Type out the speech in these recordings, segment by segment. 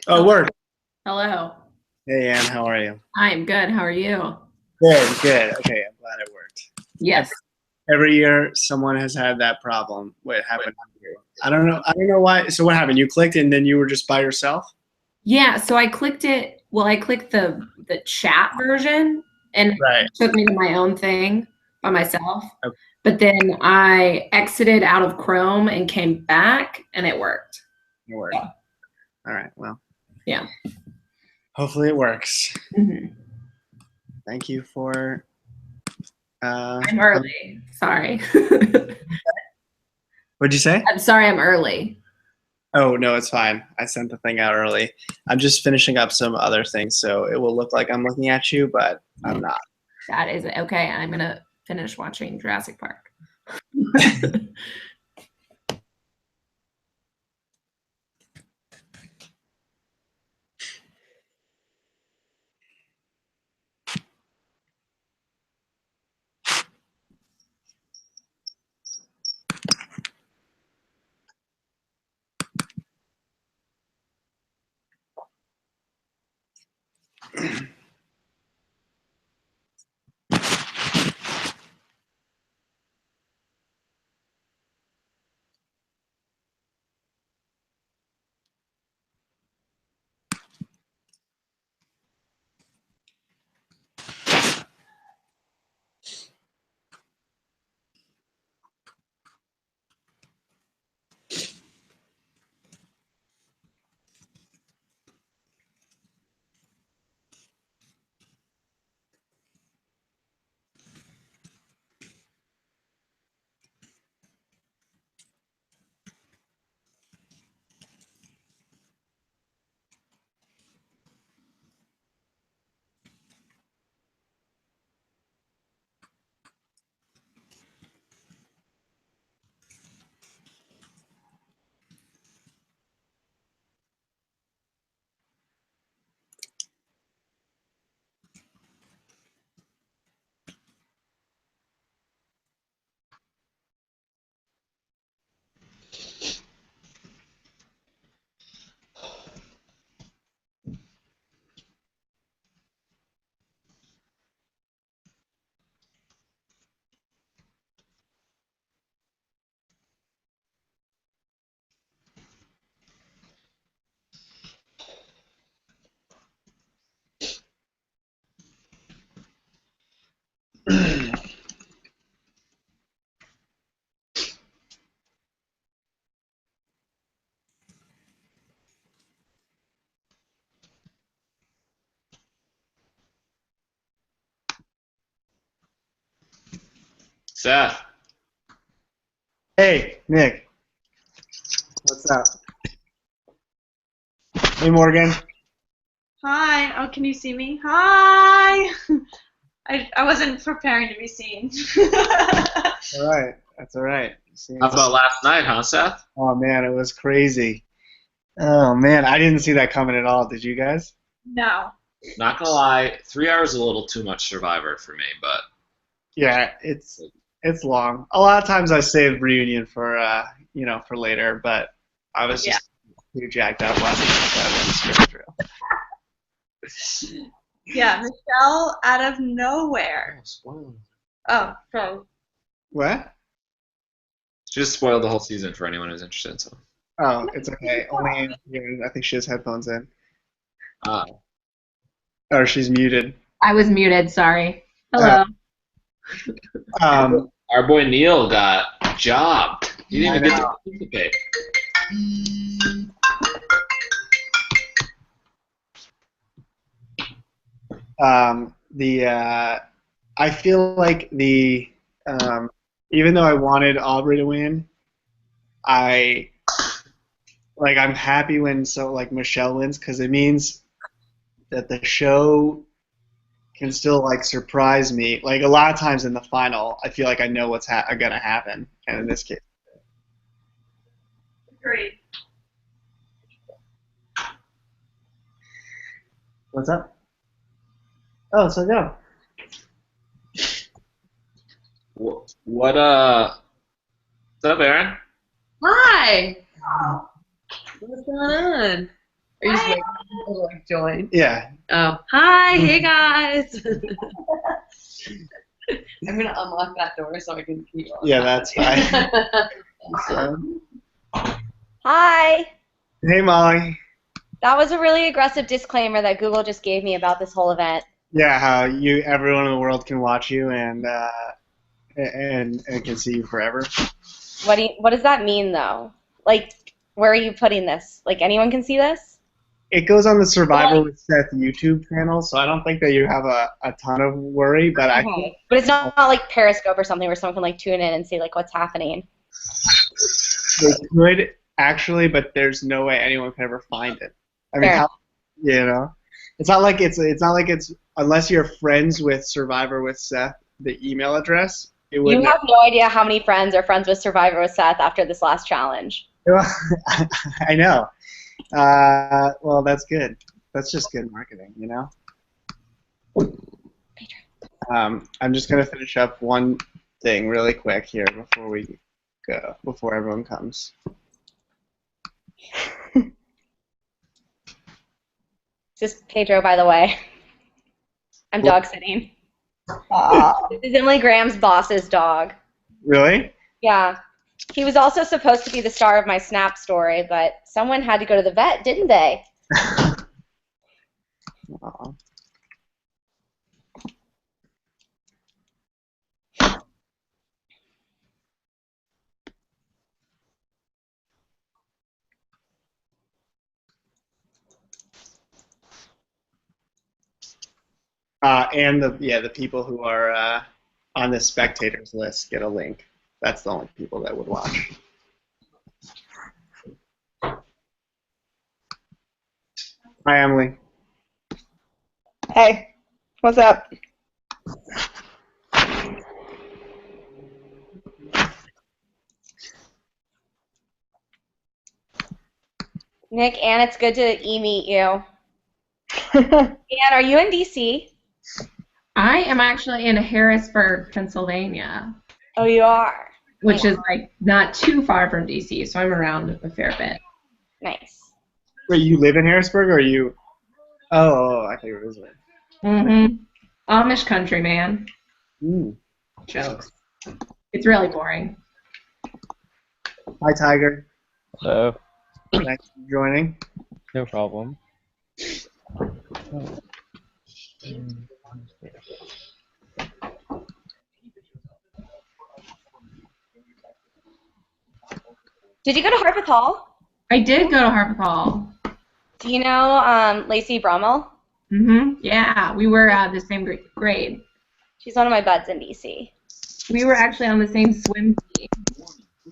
Oh, work. Hello. Hey, Ann, how are you? I'm good. How are you? Good, good. Okay, I'm glad it worked. Yes. Every year, someone has had that problem. What happened to you? I don't know. I don't know why. So what happened? You clicked and then you were just by yourself? Yeah, so I clicked it. Well, I clicked the chat version and it Right. took me to my own thing by myself. Okay, But then I exited out of Chrome and came back and it worked. it worked. Yeah. All right. Well, Yeah. hopefully it works. Mhm. Thank you for. I'm early. Sorry. What'd you say? I'm sorry I'm early. Oh no, it's fine. I sent the thing out early. I'm just finishing up some other things, so it will look like I'm looking at you, but I'm not. That is okay. I'm gonna finish watching Jurassic Park. Seth, Hey, Nick, what's up? Hey, Morgan. Hi. Oh, can you see me? Hi. I wasn't preparing to be seen. All right, that's all right. how Seems. about last night, huh, Seth? Oh man, it was crazy. Oh man, I didn't see that coming at all. Did you guys? No. Not gonna lie, 3 hours is a little too much Survivor for me, but Yeah, it's long. A lot of times I save reunion for for later, but I was Yeah. just too jacked up last night, so I went straight through. Yeah. Michelle out of nowhere. oh, spoiled. Oh, sorry. What? She just spoiled the whole season for anyone who's interested. So, Oh, it's okay. Only I think she has headphones in, uh, or she's muted. I was muted, sorry. Uh, Hello. our, boy, um, our boy Neil got jobbed. He didn't I even get to know. participate. The I feel like the even though I wanted Aubrey to win, I I'm happy when Michelle wins because it means that the show can still surprise me. Like a lot of times in the final, I feel like I know what's gonna happen, and in this case, Agreed. what's up? Oh, so go. What's up, Aaron? Hi. What's going on? Are you just waiting for people to like join? Yeah. Oh, hi, hey guys. I'm gonna unlock that door so I can keep on. Yeah, that's fine. Hi. Hey, Molly. That was a really aggressive disclaimer that Google just gave me about this whole event. Yeah, how everyone in the world can watch you and can see you forever. What does that mean though? Like, where are you putting this? Like, anyone can see this? It goes on the Survivor with Seth YouTube channel, so I don't think that you have a ton of worry, but I think But it's not like Periscope or something where someone can like tune in and see like what's happening. they could actually, but there's no way anyone could ever find it. I mean, Fair. it's not like it's unless you're friends with Survivor with Seth, the email address. It would. You have no idea how many friends are friends with Survivor with Seth after this last challenge. I know. Well, that's good. That's just good marketing, you know? I'm just going to finish up one thing really quick here before we go, before everyone comes. This is Pedro, by the way. I'm dog sitting. This is Emily Graham's boss's dog. Really? Yeah. He was also supposed to be the star of my Snap story, but someone had to go to the vet, didn't they? Aw. And the people who are on the spectators list get a link. That's the only people that would watch. Hi, Emily. Hey, what's up? Nick, Ann, it's good to e-meet you. Ann, are you in D.C.? I am actually in Harrisburg, Pennsylvania, Oh, you are? which is like not too far from DC, so I'm around a fair bit. Nice. Wait, you live in Harrisburg, or are you? Oh, I thought you were visiting. Mm-hmm. Amish country, man. Mm. Jokes. It's really boring. Hi, Tiger. Hello. Thanks for joining. No problem. Did you go to Harpeth Hall? I did go to Harpeth Hall. Do you know Lacey Brummel? Mm-hmm. Yeah, we were the same grade. She's one of my buds in D.C. We were actually on the same swim team.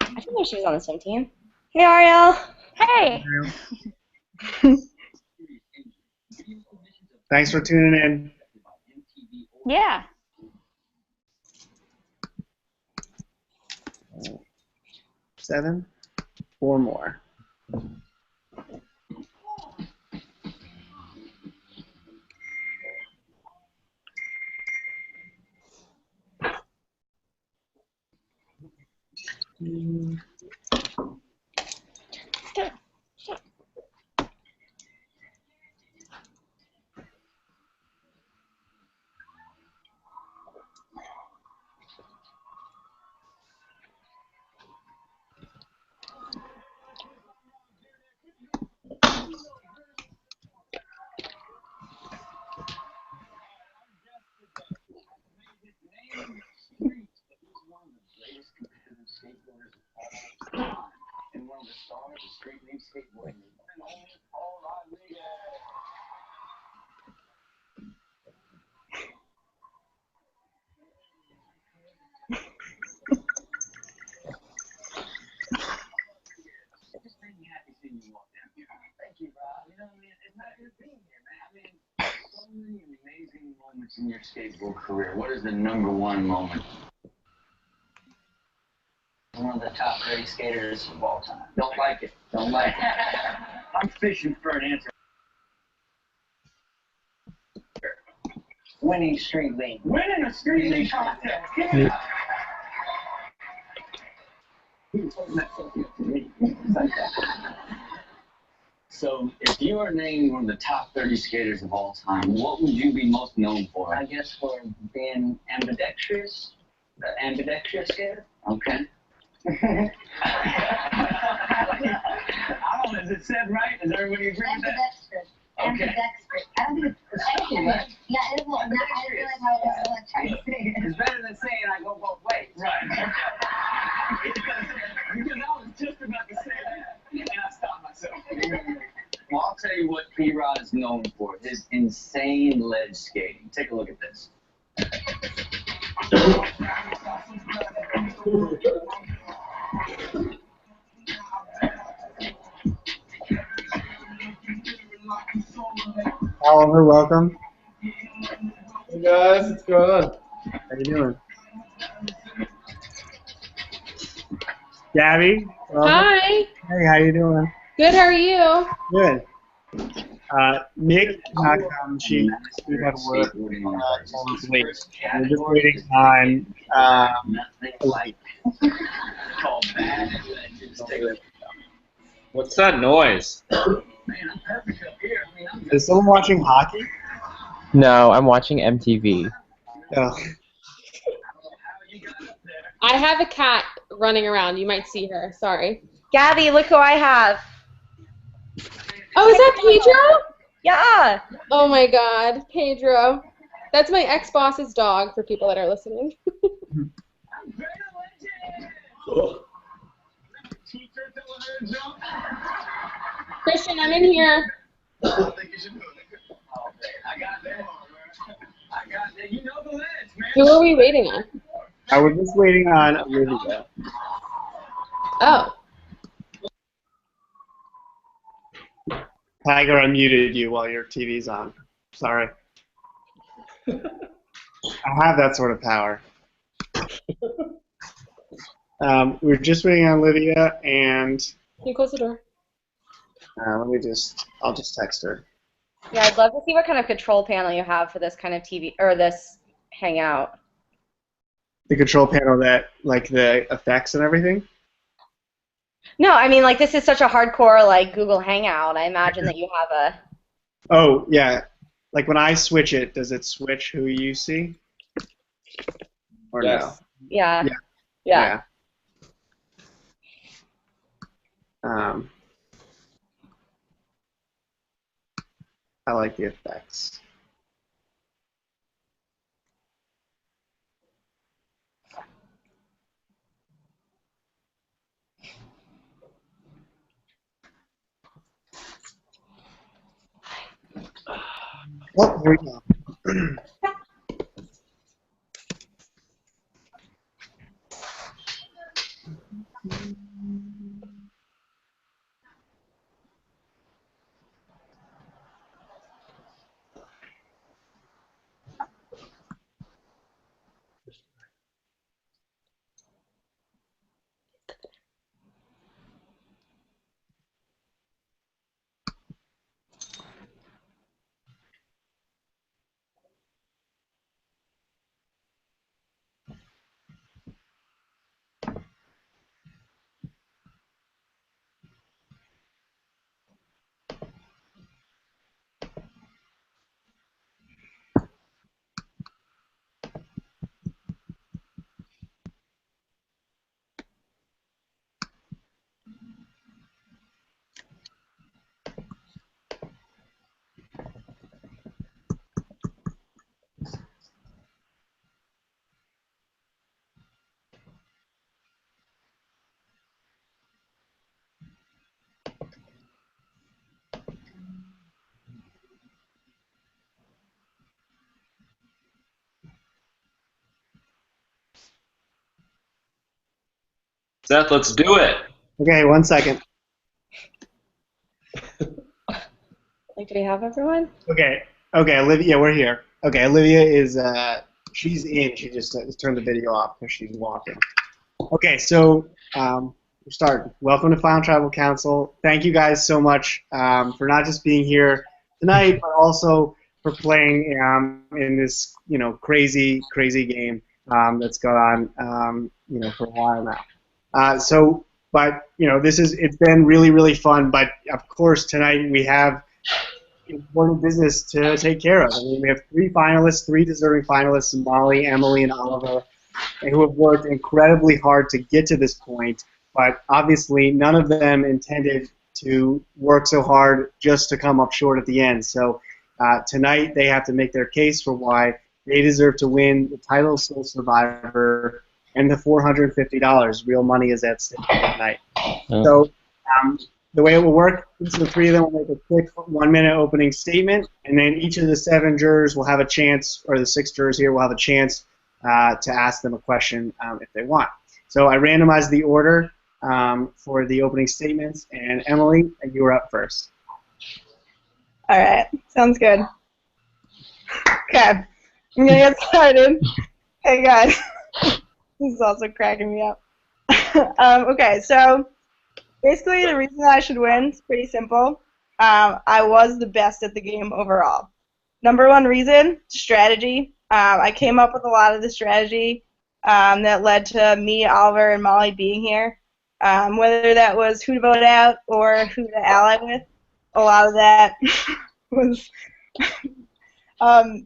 I didn't know she was on the swim team. Hey, Ariel. Hey. Thanks for tuning in. Yeah. Seven. 4 more. In your skateboard career, what is the #1 moment? One of the top 30 skaters of all time. Don't like it. Don't like it. I'm fishing for an answer. Winning street league. Winning a street league contest. Yeah. So, if you were named one of the top 30 skaters of all time, what would you be most known for? I guess for being ambidextrous. Ambidextrous skater? Okay. I don't know, is it said right? Does everybody agree with that? Ambidextrous. Okay. Ambidextrous. I don't think it's actually right. Yeah, it is. I didn't realize how it was electric. It's better than saying I go both ways. Right. Because I was just about to say that, and I stopped myself. Well, I'll tell you what P-Rod is known for, his insane ledge skating. Take a look at this. Oliver, welcome. Hey guys, what's going on? How you doing? Gabby, welcome. Hi. Hey, how you doing? Good. How are you? Good. Nick not come. She had work late. We're just waiting on like What's that noise? Is someone watching hockey? No, I'm watching MTV. Oh. I have a cat running around. You might see her. Sorry. Gabby, look who I have. Oh, is that Pedro? Yeah. Oh my God, Pedro. That's my ex-boss's dog. For people that are listening. Christian, I'm in here. Who are we waiting on? I was just waiting on Olivia. Oh. Tiger unmuted you while your TV's on. Sorry. I have that sort of power. We're just waiting on Olivia, and Can you close the door? I'll just text her. Yeah, I'd love to see what kind of control panel you have for this kind of TV or this hangout. The control panel that, like, the effects and everything? No, I mean, like, this is such a hardcore, like, Google Hangout. I imagine that you have a... Oh, yeah. Like, when I switch it, does it switch who you see? Or Yes. Yeah. no? Yeah. I like the effects. Oh, here we go. Seth, let's do it. Okay, 1 second. Like, do we have everyone? Okay, Olivia, we're here. Okay, Olivia is, she's in. She just turned the video off because she's walking. Okay, so we're starting. Welcome to Final Tribal Council. Thank you guys so much for not just being here tonight, but also for playing in this, crazy, crazy game that's gone on, for a while now. So But it's been really, really fun. But of course, tonight we have important business to take care of. I mean, we have three deserving finalists: Molly, Emily, and Oliver, and who have worked incredibly hard to get to this point. But obviously, none of them intended to work so hard just to come up short at the end. So tonight they have to make their case for why they deserve to win the title of Soul Survivor and the $450. Real money is at stake tonight. So the way it will work, each of the three of them will make a quick 1-minute opening statement, and then each of the 7 jurors will have a chance, or the 6 jurors here will have a chance to ask them a question if they want. So I randomized the order for the opening statements, and Emily, you were up first. All right, sounds good. Okay, I'm gonna get started. Hey guys, this is also cracking me up. Okay, so basically the reason that I should win is pretty simple. I was the best at the game overall. Number 1 reason, strategy. I came up with a lot of the strategy that led to me, Oliver, and Molly being here. Whether that was who to vote out or who to ally with, a lot of that was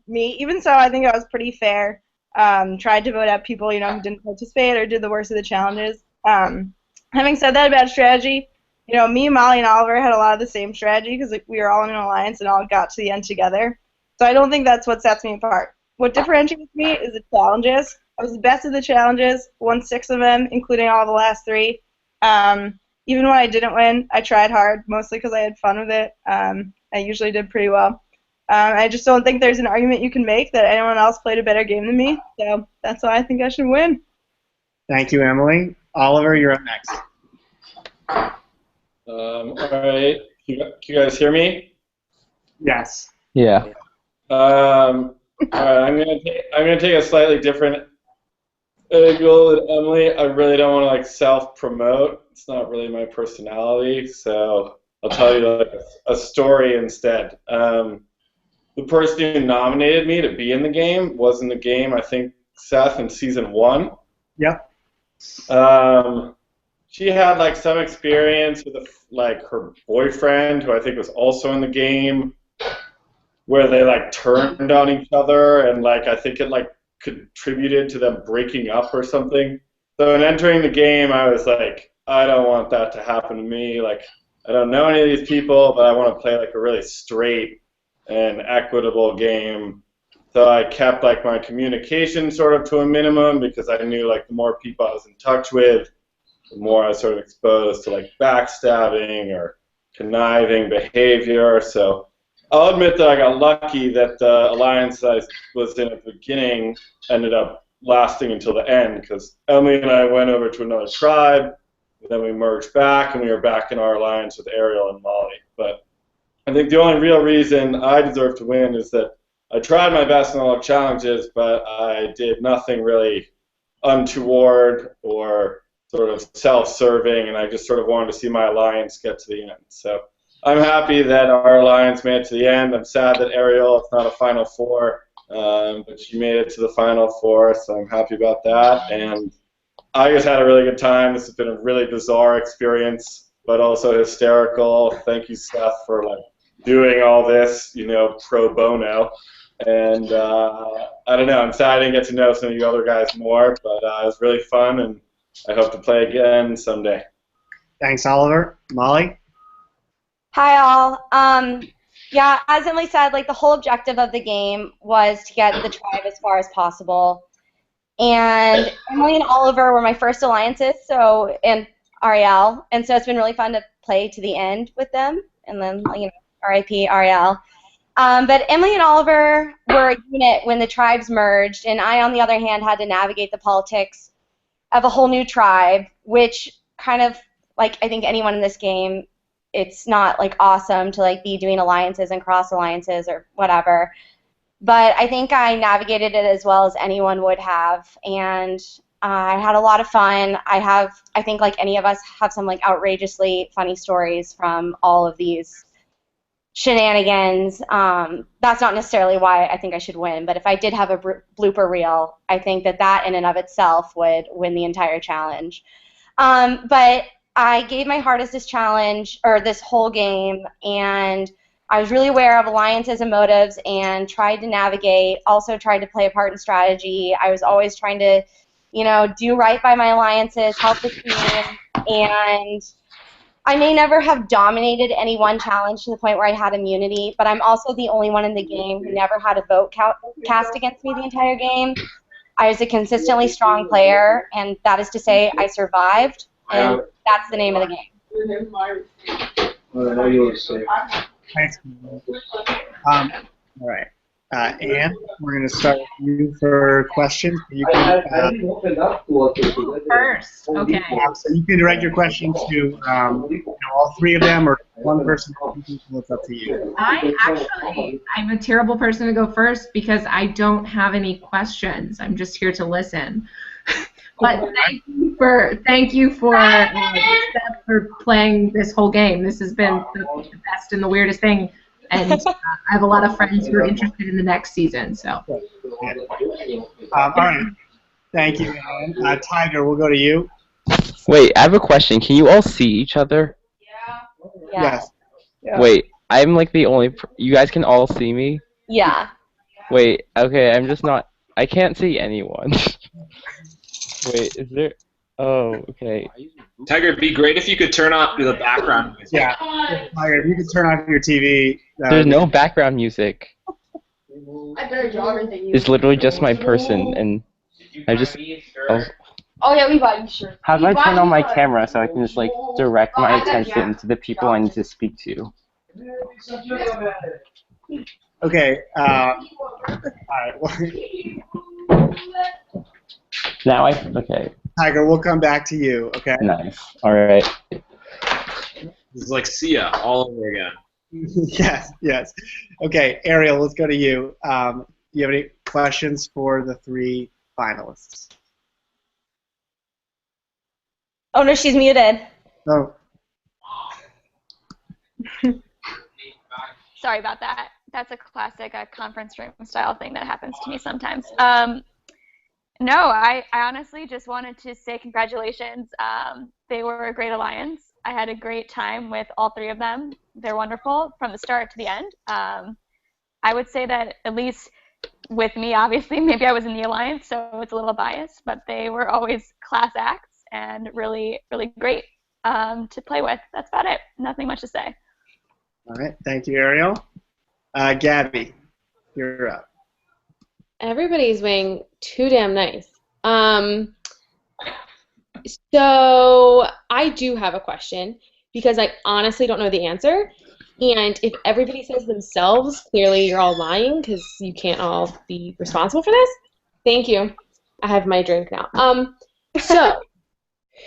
me. Even so, I think I was pretty fair. Tried to vote out people who didn't participate or did the worst of the challenges. Having said that about strategy, me, Molly, and Oliver had a lot of the same strategy because we were all in an alliance and all got to the end together. So I don't think that's what sets me apart. What differentiates me is the challenges. I was the best at the challenges, won 6 of them, including all the last 3. Even when I didn't win, I tried hard, mostly because I had fun with it. I usually did pretty well. I just don't think there's an argument you can make that anyone else played a better game than me, so that's why I think I should win. Thank you, Emily. Oliver, you're up next. All right. Can you guys hear me? Yes. Yeah. All right. I'm gonna take a slightly different angle than Emily. I really don't want to self-promote. It's not really my personality, so I'll tell you a story instead. The person who nominated me to be in the game was in the game, I think, Seth, in season 1. Yep. She had some experience with her boyfriend, who I think was also in the game, where they turned on each other, and I think it contributed to them breaking up or something. So in entering the game, I was like, I don't want that to happen to me. I don't know any of these people, but I want to play a really straight and equitable game. So I kept my communication sort of to a minimum because I knew the more people I was in touch with, the more I was sort of exposed to backstabbing or conniving behavior. So I'll admit that I got lucky that the alliance I was in at the beginning ended up lasting until the end, because Emily and I went over to another tribe, and then we merged back, and we were back in our alliance with Ariel and Molly. But I think the only real reason I deserve to win is that I tried my best in all the challenges, but I did nothing really untoward or sort of self-serving, and I just sort of wanted to see my alliance get to the end. So I'm happy that our alliance made it to the end. I'm sad that Ariel, it's not a Final Four, but she made it to the Final Four, so I'm happy about that. And I just had a really good time. This has been a really bizarre experience, but also hysterical. Thank you, Seth, for doing all this, pro bono. And I don't know, I'm sad I didn't get to know some of you other guys more, but it was really fun, and I hope to play again someday. Thanks, Oliver. Molly? Hi, all. Yeah, as Emily said, the whole objective of the game was to get the tribe as far as possible. And Emily and Oliver were my first alliances, and Ariel, and so it's been really fun to play to the end with them. And then, R.I.P. Ariel. But Emily and Oliver were a unit when the tribes merged, and I, on the other hand, had to navigate the politics of a whole new tribe, which kind of, I think anyone in this game, it's not awesome to be doing alliances and cross alliances or whatever. But I think I navigated it as well as anyone would have, and I had a lot of fun. I think any of us have some outrageously funny stories from all of these shenanigans. That's not necessarily why I think I should win, but if I did have a blooper reel, I think that in and of itself would win the entire challenge. But I gave my hardest this challenge, or this whole game, and I was really aware of alliances and motives and tried to navigate, also tried to play a part in strategy. I was always trying to, do right by my alliances, help the team, and I may never have dominated any one challenge to the point where I had immunity, but I'm also the only one in the game who never had a vote cast against me the entire game. I was a consistently strong player, and that is to say I survived, and that's the name of the game. Thanks. All right. Anne, we're going to start with you for questions. You can, First, okay. So you can direct your questions to all three of them, or one person. It's up to you. I'm a terrible person to go first because I don't have any questions. I'm just here to listen. But thank you for Steph, for playing this whole game. This has been the best and the weirdest thing. And I have a lot of friends who are interested in the next season. So. All right. Thank you, Alan. Tiger, we'll go to you. Wait, I have a question. Can you all see each other? Yeah. Yes. Yeah. Wait, I'm like the only. You guys can all see me? Yeah. Wait, okay, I'm just not. I can't see anyone. Wait, is there? Oh, okay. Tiger, it'd be great if you could turn off the background music. Yeah. Tiger, if you could turn off your TV. There's no background music. I better draw everything. It's literally just my person, and I just. Oh yeah, we bought you shirts. How do I turn on my camera so I can just like direct my attention to the people I need to speak to? Okay. All right. Now okay. Tiger, we'll come back to you. Okay. Nice. All right. This is like Sia all over again. Yes. Yes. Okay, Ariel, let's go to you. Do you have any questions for the three finalists? Oh no, she's muted. No. Sorry about that. That's a classic conference room style thing that happens to me sometimes. No, I honestly just wanted to say congratulations. They were a great alliance. I had a great time with all three of them. They're wonderful from the start to the end. I would say that at least with me, obviously, maybe I was in the alliance, so it's a little biased, but they were always class acts and really, really great to play with. That's about it. Nothing much to say. All right. Thank you, Ariel. Gabby, you're up. Everybody's being too damn nice. So I do have a question because I honestly don't know the answer. And if everybody says themselves, clearly you're all lying because you can't all be responsible for this. Thank you. I have my drink now. So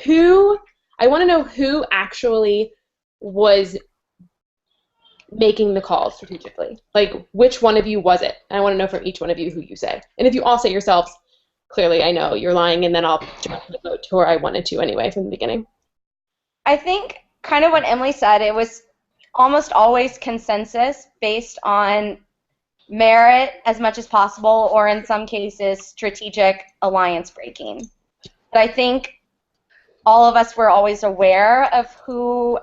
I want to know who actually was making the calls strategically. Like, which one of you was it? And I want to know from each one of you who you say. And if you all say yourselves, clearly I know you're lying, and then I'll direct the vote to where I wanted to anyway from the beginning. I think kind of what Emily said, it was almost always consensus based on merit as much as possible, or in some cases, strategic alliance breaking. But I think all of us were always aware of who,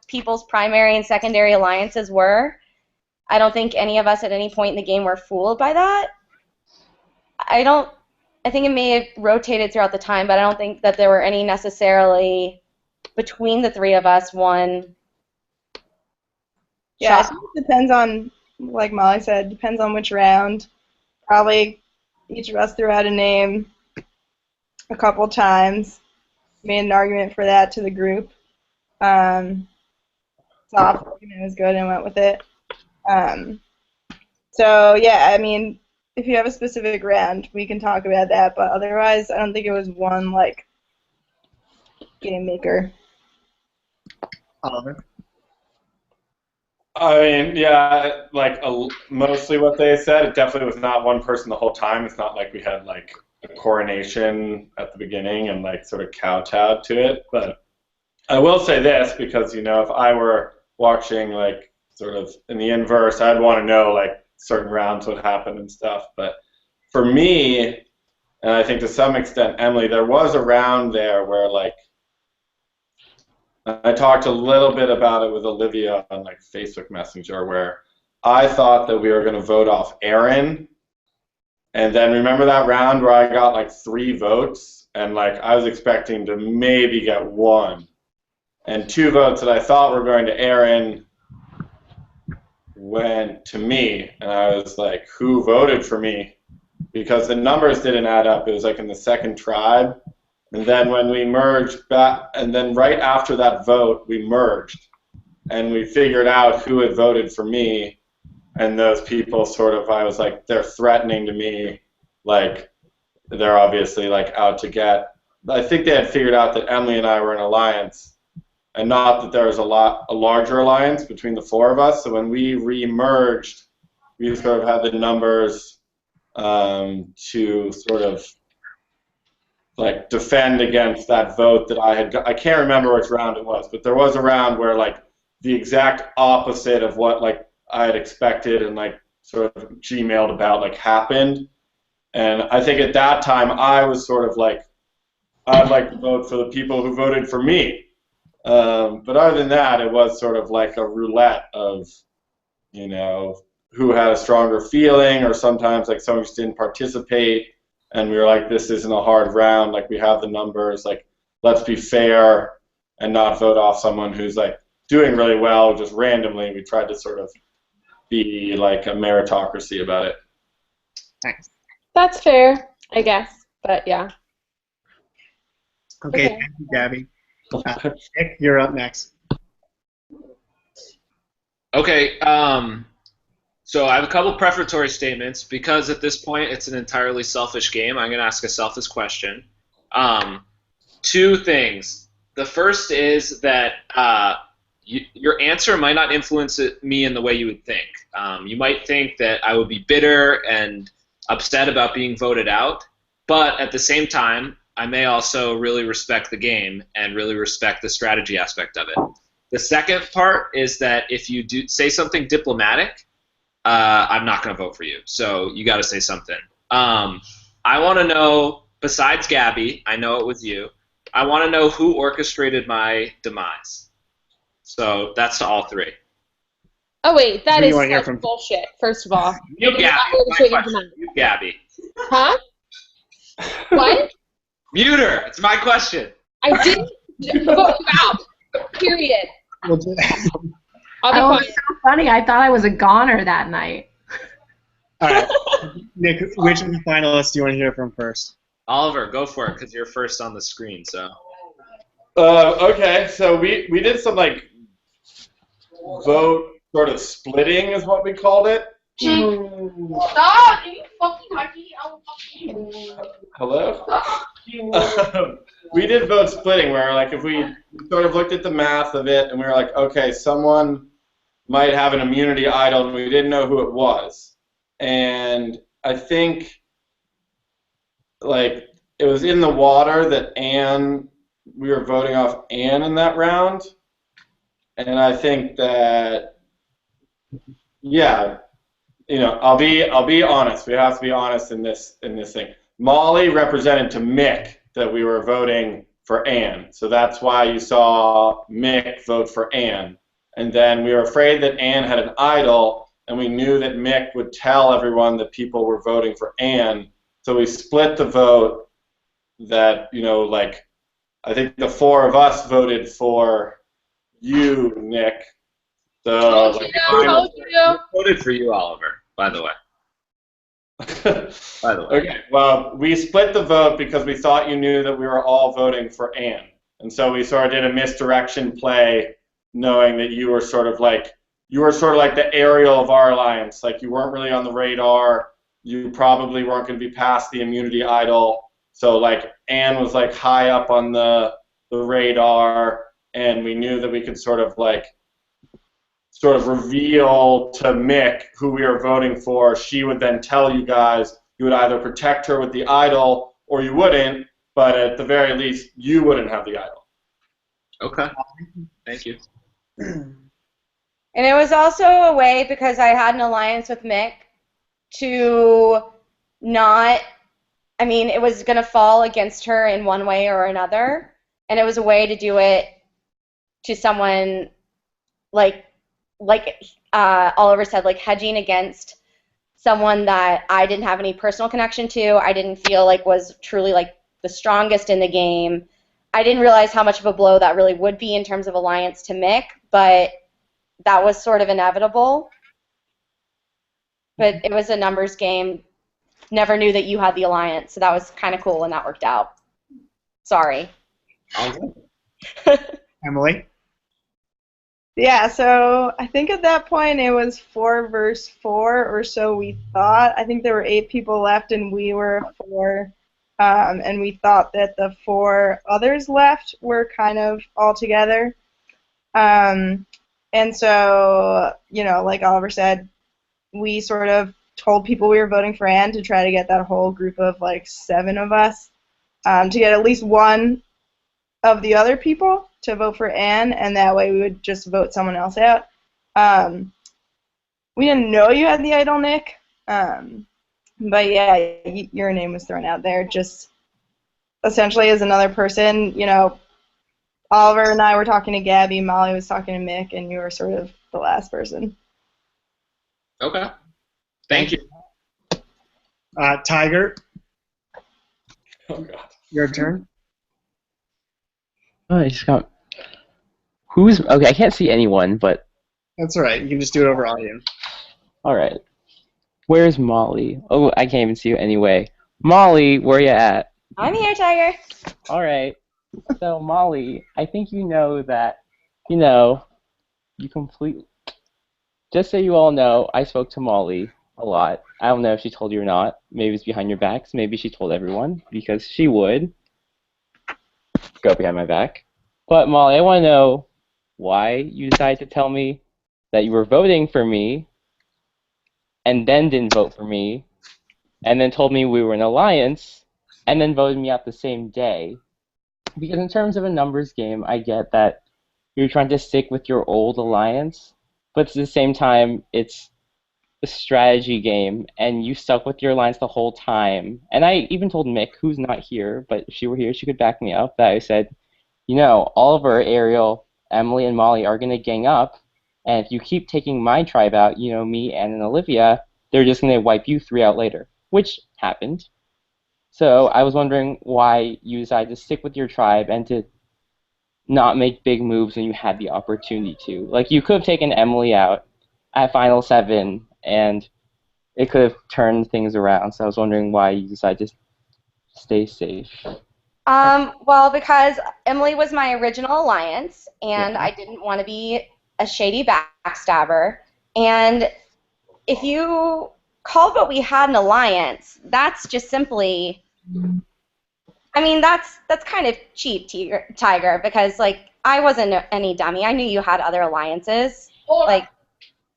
people's primary and secondary alliances were. I don't think any of us at any point in the game were fooled by that. I think it may have rotated throughout the time, but I don't think that there were any necessarily between the three of us one. Yeah, I think it depends on, like Molly said, depends on which round. Probably each of us threw out a name a couple times, made an argument for that to the group. Soft argument was good and went with it. So yeah, I mean, if you have a specific round, we can talk about that. But otherwise, I don't think it was one like game maker. Oliver. I mean, yeah, like mostly what they said. It definitely was not one person the whole time. It's not like we had like a coronation at the beginning and like sort of kowtowed to it. But I will say this because if I were watching like sort of in the inverse, I'd want to know like certain rounds would happen and stuff. But for me, and I think to some extent Emily, there was a round there where like I talked a little bit about it with Olivia on like Facebook Messenger, where I thought that we were going to vote off Aaron, and then remember that round where I got like 3 votes, and like I was expecting to maybe get 1, and 2 votes that I thought were going to Aaron went to me, and I was like, who voted for me? Because the numbers didn't add up. It was like in the second tribe. And then when we merged back, and then right after that vote, we merged. And we figured out who had voted for me. And those people sort of, I was like, they're threatening to me. Like, they're obviously like out to get. I think they had figured out that Emily and I were in an alliance. And not that there was a larger alliance between the 4 of us. So when we re-merged, we sort of had the numbers to sort of like defend against that vote that I had got. I can't remember which round it was, but there was a round where like the exact opposite of what like I had expected and like sort of Gmailed about like happened. And I think at that time I was sort of like, I'd like to vote for the people who voted for me. But other than that, it was sort of like a roulette of, you know, who had a stronger feeling, or sometimes like someone just didn't participate, and we were like, this isn't a hard round, like we have the numbers, like let's be fair and not vote off someone who's like doing really well just randomly. We tried to sort of be like a meritocracy about it. Thanks. That's fair, I guess. But yeah. Okay, Okay. thank you, Gabby. Nick, you're up next. Okay, so I have a couple prefatory statements. Because at this point it's an entirely selfish game, I'm going to ask a selfish question. 2 things. The first is that your answer might not influence me in the way you would think. You might think that I would be bitter and upset about being voted out, but at the same time, I may also really respect the game and really respect the strategy aspect of it. The second part is that if you do say something diplomatic, I'm not going to vote for you. So you got to say something. I want to know, besides Gabby, I know it was you, I want to know who orchestrated my demise. So that's to all 3. Oh wait, that Who do you is wanna hear such from? bullshit. First of all, You, Gabby. It's my question. You, Gabby. Huh? What? Mute her. It's my question. I didn't vote you out. Period. We'll do I'll be Oh, quiet. it's so funny. I thought I was a goner that night. All right, Nick, which of the finalists do you want to hear from first? Oliver, go for it, because you're first on the screen. So. Okay, so we did some like vote sort of splitting is what we called it. Stop! Are you fucking lucky? I'll fucking. Hello? We did vote splitting where like if we sort of looked at the math of it and we were like, okay, someone might have an immunity idol and we didn't know who it was. And I think like it was in the water that we were voting off Anne in that round. And I think that, yeah, you know, I'll be honest. We have to be honest in this thing. Molly represented to Mick that we were voting for Anne, so that's why you saw Mick vote for Anne. And then we were afraid that Anne had an idol, and we knew that Mick would tell everyone that people were voting for Anne, so we split the vote. That, you know, like I think the 4 of us voted for you, Nick. So like, Told you. Voted for you, Oliver, by the way. By the way. Okay, well, we split the vote because we thought you knew that we were all voting for Anne. And so we sort of did a misdirection play, knowing that you were sort of like the Ariel of our alliance. Like you weren't really on the radar. You probably weren't going to be past the immunity idol. So like Anne was like high up on the radar, and we knew that we could sort of reveal to Mick who we were voting for. She would then tell you guys. You would either protect her with the idol or you wouldn't, but at the very least, you wouldn't have the idol. Okay. Thank you. And it was also a way, because I had an alliance with Mick, to not, I mean, it was going to fall against her in one way or another, and it was a way to do it to someone like Oliver said, like hedging against someone that I didn't have any personal connection to, I didn't feel like was truly like the strongest in the game. I didn't realize how much of a blow that really would be in terms of alliance to Mick, but that was sort of inevitable. But it was a numbers game. Never knew that you had the alliance, so that was kind of cool when that worked out. Sorry. Emily? Yeah, so I think at that point it was 4 versus 4, or so we thought. I think there were 8 people left, and we were 4. And we thought that the 4 others left were kind of all together. And so, like Oliver said, we sort of told people we were voting for Anne to try to get that whole group of like 7 of us to get at least one of the other people to vote for Anne, and that way we would just vote someone else out. We didn't know you had the idol, Nick, but yeah, your name was thrown out there just essentially as another person. Oliver and I were talking to Gabby, Molly was talking to Mick, and you were sort of the last person. Okay. Thank you. Tiger? Oh, God. Your turn. Oh, I just got. Okay? I can't see anyone, but. That's all right. You can just do it over audio. All right. Where's Molly? Oh, I can't even see you anyway. Molly, where you at? I'm here, Tiger. All right. So Molly, I think you know that. You completely. Just so you all know, I spoke to Molly a lot. I don't know if she told you or not. Maybe it's behind your backs. Maybe she told everyone because she would go behind my back. But Molly, I want to know why you decided to tell me that you were voting for me and then didn't vote for me and then told me we were in an alliance and then voted me out the same day. Because in terms of a numbers game, I get that you're trying to stick with your old alliance, but at the same time, it's a strategy game, and you stuck with your alliance the whole time. And I even told Mick, who's not here, but if she were here, she could back me up, that I said, Oliver, Ariel, Emily, and Molly are going to gang up, and if you keep taking my tribe out, me, Anne, and Olivia, they're just going to wipe you 3 out later, which happened. So I was wondering why you decided to stick with your tribe and to not make big moves when you had the opportunity to. Like, you could have taken Emily out at Final 7, and it could have turned things around. So I was wondering why you decided to stay safe. Well, because Emily was my original alliance, and I didn't want to be a shady backstabber. And if you called what we had an alliance, that's just simply, that's kind of cheap, Tiger, because, like, I wasn't any dummy. I knew you had other alliances. Like,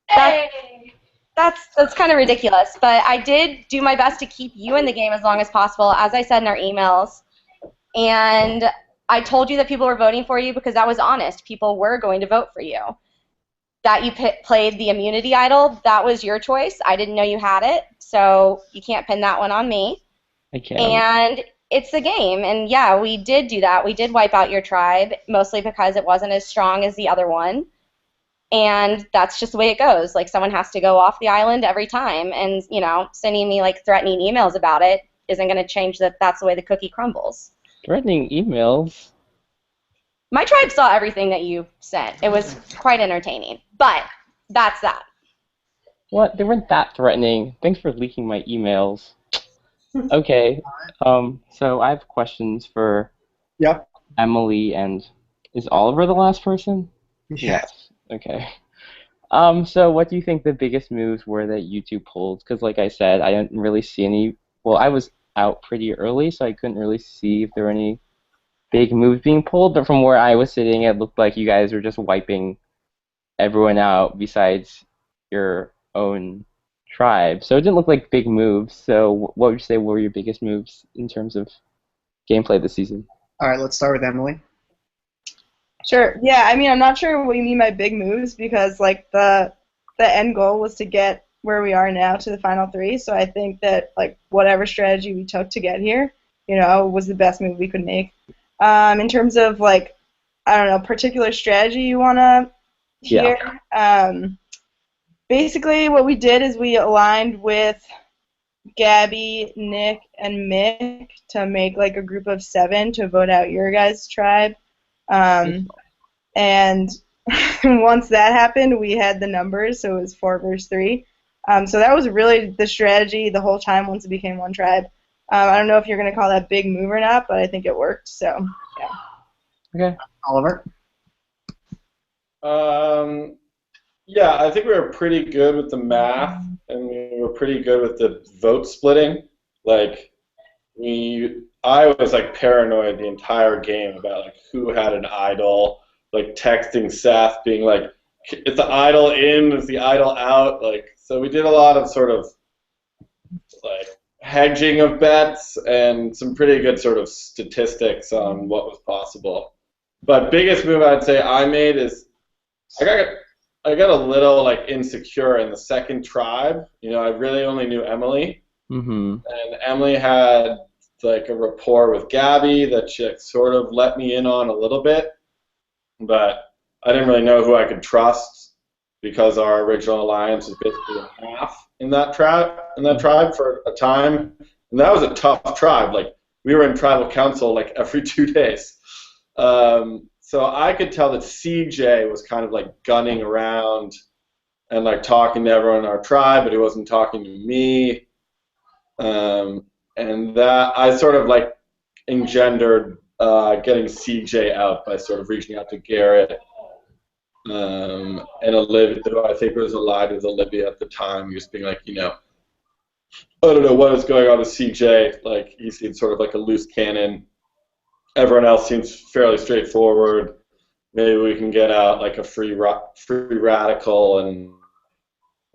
that's kind of ridiculous. But I did do my best to keep you in the game as long as possible, as I said in our emails. And I told you that people were voting for you because that was honest. People were going to vote for you. That you played the immunity idol, that was your choice. I didn't know you had it, so you can't pin that one on me. I can't. And it's the game, and yeah, we did do that. We did wipe out your tribe, mostly because it wasn't as strong as the other one. And that's just the way it goes. Like, someone has to go off the island every time, and, sending me, like, threatening emails about it isn't going to change that that's the way the cookie crumbles. Threatening emails? My tribe saw everything that you sent. It was quite entertaining. But that's that. What? They weren't that threatening. Thanks for leaking my emails. Okay. So I have questions for Emily, and is Oliver the last person? Yes. Okay. So what do you think the biggest moves were that you two pulled? Because like I said, I didn't really see any. Well, I was out pretty early, so I couldn't really see if there were any big moves being pulled. But from where I was sitting, it looked like you guys were just wiping everyone out besides your own tribe. So it didn't look like big moves. So what would you say were your biggest moves in terms of gameplay this season? All right, let's start with Emily. Sure. Yeah, I'm not sure what you mean by big moves because, like, the end goal was to get where we are now to the final 3. So I think that, like, whatever strategy we took to get here, was the best move we could make. In terms of, like, I don't know, particular strategy you want to hear. Basically, what we did is we aligned with Gabby, Nick, and Mick to make like a group of 7 to vote out your guys' tribe. And once that happened, we had the numbers, so it was 4 versus 3. So that was really the strategy the whole time once it became one tribe. I don't know if you're going to call that big move or not, but I think it worked, so yeah. Okay. Oliver? Yeah, I think we were pretty good with the math, and we were pretty good with the vote splitting. Like, I was like paranoid the entire game about like who had an idol, like texting Seth being like, "Is the idol in? Is the idol out?" Like, so we did a lot of sort of like hedging of bets and some pretty good sort of statistics on what was possible. But biggest move I'd say I made is I got a little like insecure in the second tribe. You know, I really only knew Emily, and Emily had like a rapport with Gabby that she like, sort of let me in on a little bit, but I didn't really know who I could trust because our original alliance was basically in half in that tribe for a time, and that was a tough tribe. Like we were in tribal council like every 2 days. So I could tell that CJ was kind of like gunning around and like talking to everyone in our tribe, but he wasn't talking to me. And that I sort of like engendered getting CJ out by sort of reaching out to Garrett and Olivia, who I think was allied with Olivia at the time, just being like, you know, I don't know what is going on with CJ. Like he seemed sort of like a loose cannon. Everyone else seems fairly straightforward. Maybe we can get out like a free radical, and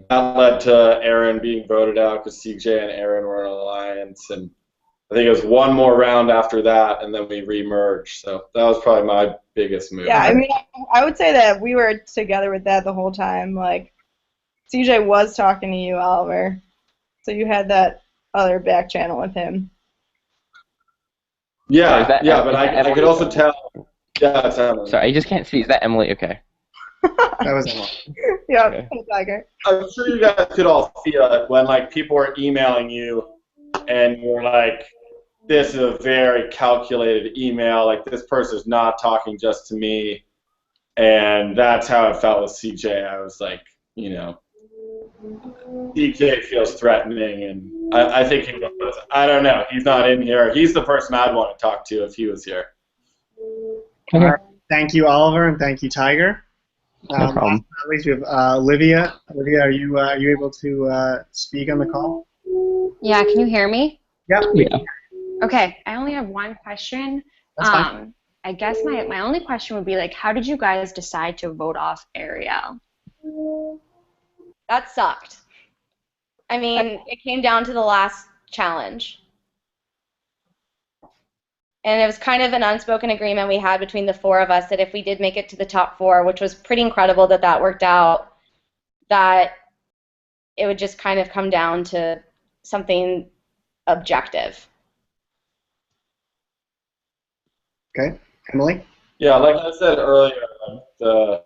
that led to Aaron being voted out because CJ and Aaron were in an alliance, and I think it was one more round after that, and then we re-merged. So that was probably my biggest move. Yeah, I mean, I would say that we were together with that the whole time. Like, CJ was talking to you, Oliver, so you had that other back channel with him. Yeah, Sorry, but I could also tell. Yeah, it's Emily. Sorry, I just can't see. Is that Emily? Okay. That was Emily. Yeah, Okay. Tiger. I'm sure you guys could all feel it when like people are emailing you, and you're like, "This is a very calculated email. Like this person is not talking just to me," and that's how it felt with CJ. I was like, you know, CJ feels threatening, and I think he was. I don't know. He's not in here. He's the person I'd want to talk to if he was here. All right. Thank you, Oliver, and thank you, Tiger. No problem. Last but not least, we have Olivia. Olivia, are you able to speak on the call? Yeah, can you hear me? Yep. Yeah. Okay, I only have one question. That's fine. I guess my only question would be like, how did you guys decide to vote off Ariel? That sucked. I mean, it came down to the last challenge. And it was kind of an unspoken agreement we had between the 4 of us that if we did make it to the top 4, which was pretty incredible that that worked out, that it would just kind of come down to something objective. Okay. Emily? Yeah, like I said earlier, the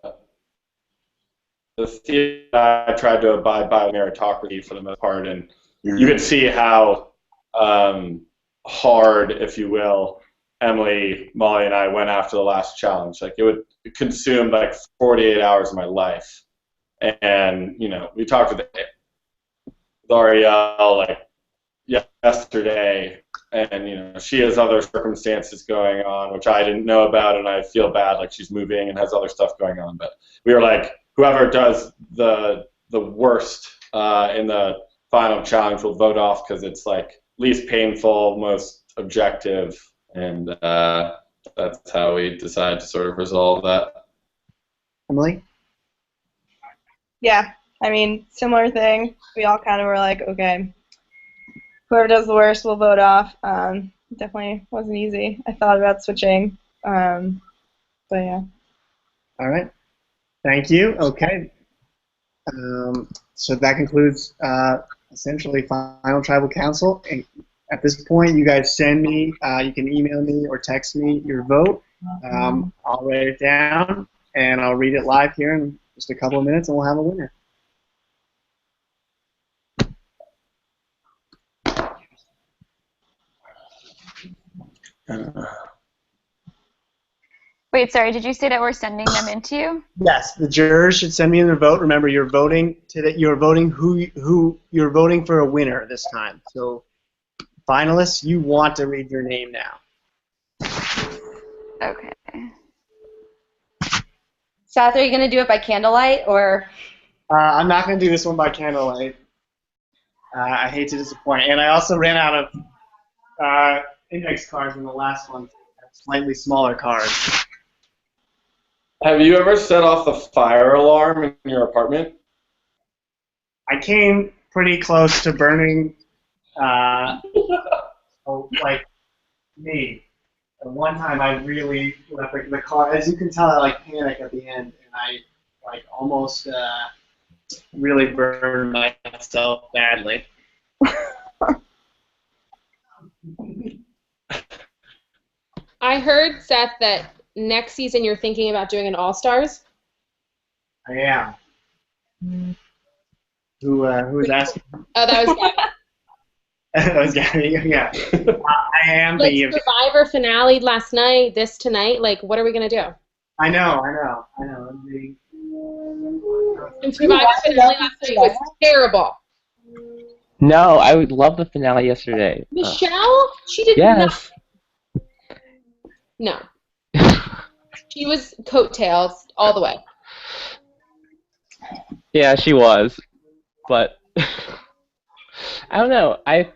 theory I tried to abide by meritocracy for the most part, and you could see how hard, if you will, Emily, Molly, and I went after the last challenge. Like it would consume like 48 hours of my life, and you know we talked with Ariel like yesterday, and you know she has other circumstances going on which I didn't know about, and I feel bad like she's moving and has other stuff going on. But we were like, whoever does the worst in the final challenge will vote off because it's like least painful, most objective, and that's how we decided to sort of resolve that. Emily? Yeah, I mean, similar thing. We all kind of were like, okay, whoever does the worst will vote off. Definitely wasn't easy. I thought about switching, but yeah. All right. Thank you. Okay. So that concludes essentially Final Tribal Council. And at this point, you guys send me, you can email me or text me your vote. I'll write it down, and I'll read it live here in just a couple of minutes, and we'll have a winner. Wait, sorry, did you say that we're sending them into you? Yes, the jurors should send me in their vote. Remember, you're voting you're voting for a winner this time. So, finalists, you want to read your name now. Okay. Seth, are you going to do it by candlelight or? I'm not going to do this one by candlelight. I hate to disappoint. And I also ran out of index cards in the last one. Slightly smaller cards. Have you ever set off the fire alarm in your apartment? I came pretty close to burning, like me. And one time I really left the car. As you can tell, I panic at the end, and I almost really burned myself badly. I heard, Seth, that next season you're thinking about doing an All-Stars. I am. Who was asking? Oh, that was Gabby. That was Gabby. Yeah. I am Like thinking of. Survivor finale last night, this tonight. Like, what are we gonna do? I know. And Survivor finale last night was terrible. No, I would love the finale yesterday. Michelle, she did Yes. No. She was coattails all the way. Yeah, she was, but I don't know. I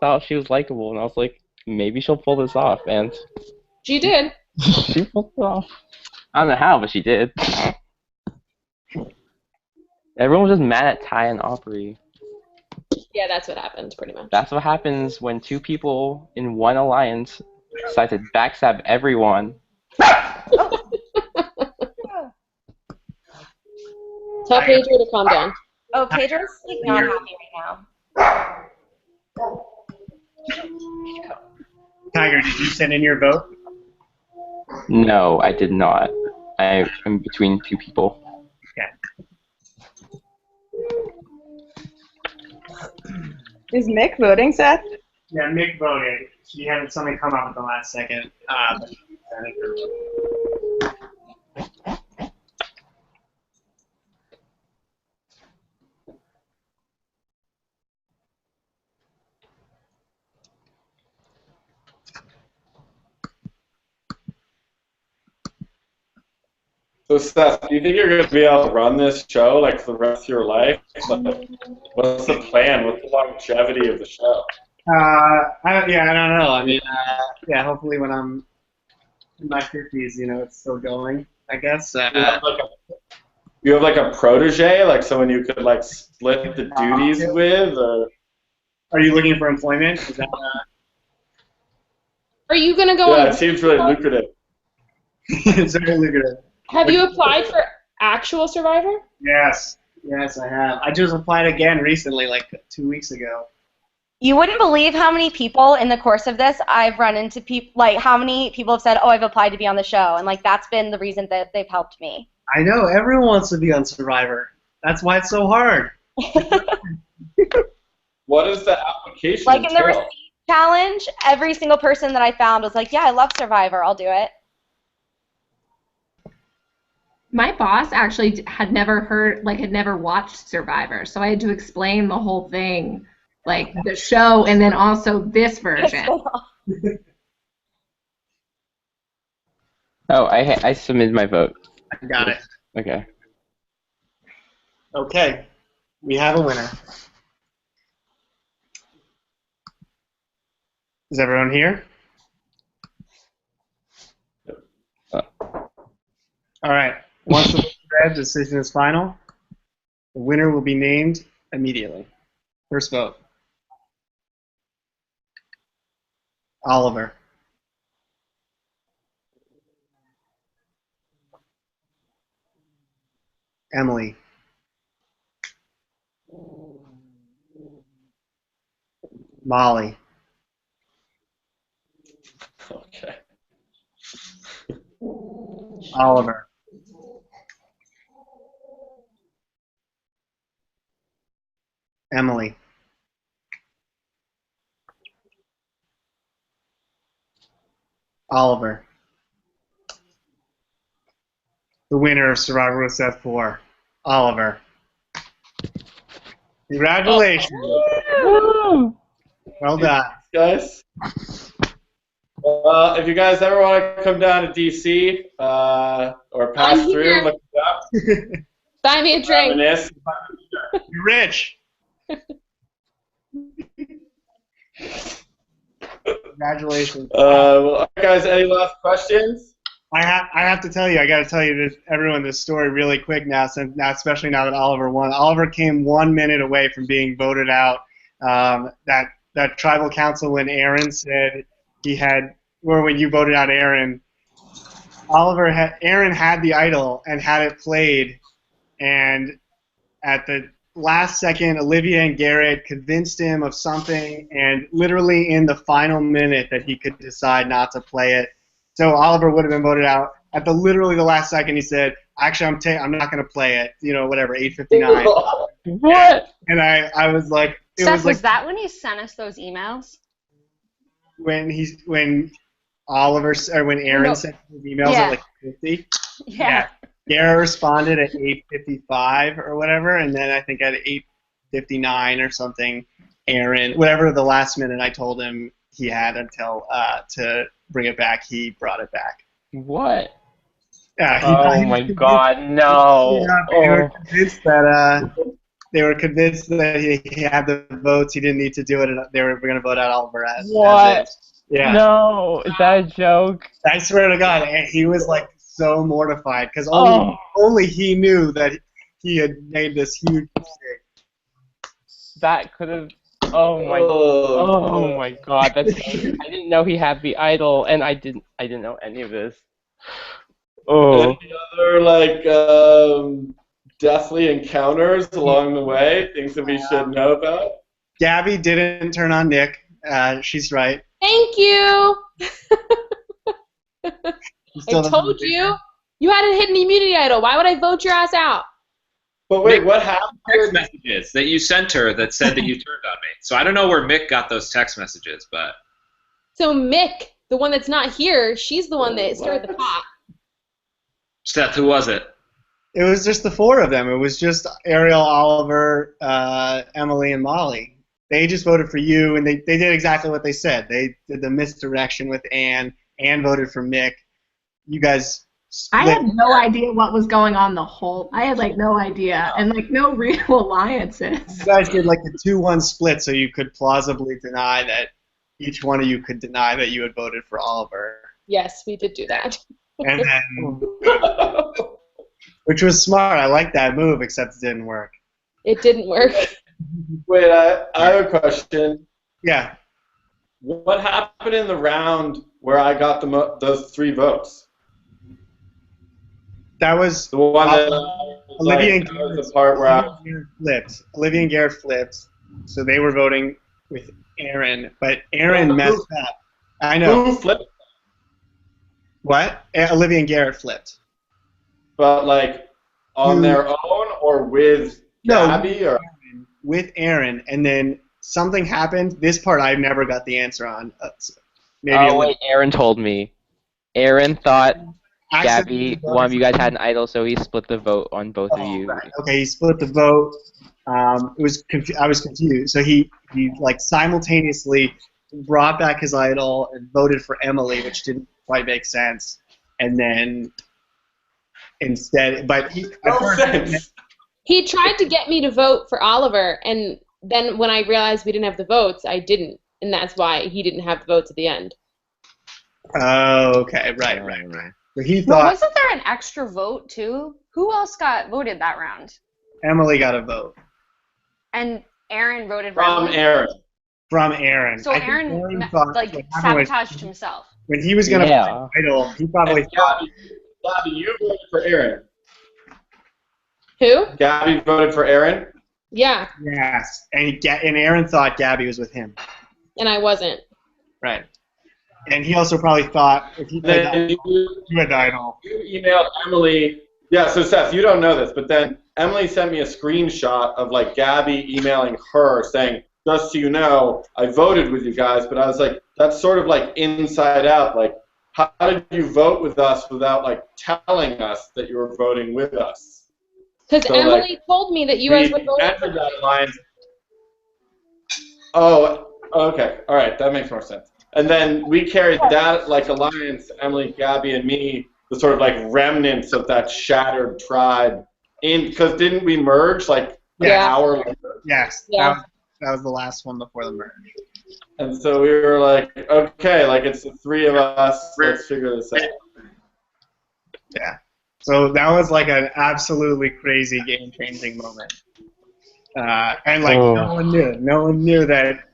thought she was likable, and I was like, maybe she'll pull this off, and She did. she pulled it off. I don't know how, but she did. Everyone was just mad at Ty and Aubrey. Yeah, that's what happened, pretty much. That's what happens when two people in one alliance decide to backstab everyone. Tell Pedro to calm down. Oh, Pedro's like not happy right now. Tiger, did you send in your vote? No, I did not. I am between two people. Okay. Is Mick voting, Seth? Yeah, Mick voted. She had something come up at the last second. So, Seth, do you think you're going to be able to run this show like for the rest of your life? Like, what's the plan? What's the longevity of the show? I don't know. I mean, hopefully when I'm in my 50s, it's still going, I guess. You have like a protege, like someone you could like split the duties with, or? Are you looking for employment? Is that, Are you gonna go on? Yeah, it seems really lucrative. It's very lucrative. Have you applied for actual Survivor? Yes, I have. I just applied again recently, like 2 weeks ago. You wouldn't believe how many people in the course of this I've run into people, like how many people have said, oh, I've applied to be on the show, and like that's been the reason that they've helped me. I know, everyone wants to be on Survivor. That's why it's so hard. What is the application Like in the entail? receipt challenge, every single person that I found was like, yeah, I love Survivor, I'll do it. My boss actually had never watched Survivor, so I had to explain the whole thing, like the show and then also this version. Oh, I submitted my vote. I got it. Okay. Okay, we have a winner. Is everyone here? All right. Once the decision is final, the winner will be named immediately. First vote. Oliver. Emily. Molly. Okay. Oliver. Emily. Oliver. The winner of Survivor with SwS4. Oliver. Congratulations. Woo! Well done. Guys. If you guys ever want to come down to DC or pass I'm through, here. look it up. Buy me a drink. Reminisce. You're rich. Congratulations. Well, guys, any last questions? I have to tell you, I got to tell you this, everyone, this story really quick now, especially now that Oliver won. Oliver came 1 minute away from being voted out. That tribal council when Aaron said when you voted out Aaron, Aaron had the idol and had it played, and at the last second, Olivia and Garrett convinced him of something, and literally in the final minute that he could decide not to play it. So Oliver would have been voted out. At literally the last second, he said, "Actually, I'm not going to play it." 8:59. What? And I was like, Was that when he sent us those emails? when Aaron sent his emails at like 50. Yeah. Garrett responded at 8:55 or whatever, and then I think at 8:59 or something, Aaron, whatever the last minute I told him he had until to bring it back, he brought it back. What? Yeah. Oh my God, no. They were convinced that he had the votes. He didn't need to do it, and they were going to vote out Oliver as What? is. Yeah. No, is that a joke? I swear to God, he was like so mortified because only he knew that he had made this huge mistake. That could have. Oh my God, that's. I didn't know he had the idol, and I didn't know any of this. Oh. Any other deathly encounters along the way? Things that we should know about? Gabby didn't turn on Nick. She's right. Thank you. I told you. You had a hidden immunity idol. Why would I vote your ass out? But wait, what happened? Text messages that you sent her that said that you turned on me. So I don't know where Mick got those text messages, but. So Mick, the one that's not here, she's the one that stirred the pot. Seth, who was it? It was just the four of them. It was just Ariel, Oliver, Emily, and Molly. They just voted for you, and they did exactly what they said. They did the misdirection with Ann. Ann voted for Mick. You guys split. I had no idea what was going on I had no idea, and no real alliances. You guys did a 2-1 split, so you could plausibly deny that each one of you could deny that you had voted for Oliver. Yes, we did do that. And then, which was smart. I like that move, except it didn't work. It didn't work. Wait, I have a question. Yeah. What happened in the round where I got those 3 votes? That was the one that Olivia and Garrett, the part where flipped. Olivia and Garrett flipped, so they were voting with Aaron, but Aaron messed up. I know. Who flipped? What? Olivia and Garrett flipped. But on their own or with Gabby or with Aaron, and then something happened. This part I never got the answer on. Wait, Aaron told me. Aaron thought Gabby, one of you guys had an idol, so he split the vote on both of you. Right. Okay, he split the vote. I was confused. So he simultaneously brought back his idol and voted for Emily, which didn't quite make sense. And then instead, but he tried to get me to vote for Oliver, and then when I realized we didn't have the votes, I didn't, and that's why he didn't have the votes at the end. Oh, okay, right. So he thought wasn't there an extra vote too? Who else got voted that round? Emily got a vote. And Aaron voted for from Emily? From Aaron. So Aaron sabotaged himself. When he was going to play the idol, he probably thought. Gabby, you voted for Aaron. Who? Gabby voted for Aaron? Yeah. Yes. And Aaron thought Gabby was with him. And I wasn't. Right. And he also probably thought if he played Then that, you had died all. you emailed Emily. Yeah, so Seth, you don't know this, but then Emily sent me a screenshot of like Gabby emailing her saying, just so you know, I voted with you guys, but I was like, that's sort of like inside out. Like, how did you vote with us without like telling us that you were voting with us? Because So, Emily like, told me that you we guys were voting entered for that alliance. Oh, okay. All right, that makes more sense. And then we carried that like alliance, Emily, Gabby, and me, the sort of like remnants of that shattered tribe. Because didn't we merge like an hour later? Yes. Yeah. That was the last one before the merge. And so we were like, okay, like it's the three of us. Let's figure this out. Yeah. So that was like an absolutely crazy game-changing moment. And like no one knew that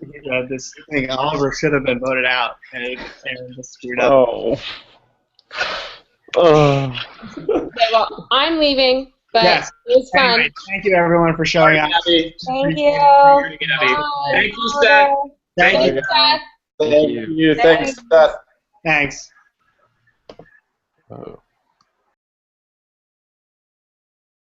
this thing Oliver should have been voted out, and just screwed up. Oh. Okay, well, I'm leaving, but Yes. it was fun. Anyway, thank you everyone for showing up. Thank you. Gabby. Bye. Thank you, Seth. Thank Thank you. you, Seth. Thank you. Thanks, Seth. Thanks. Oh.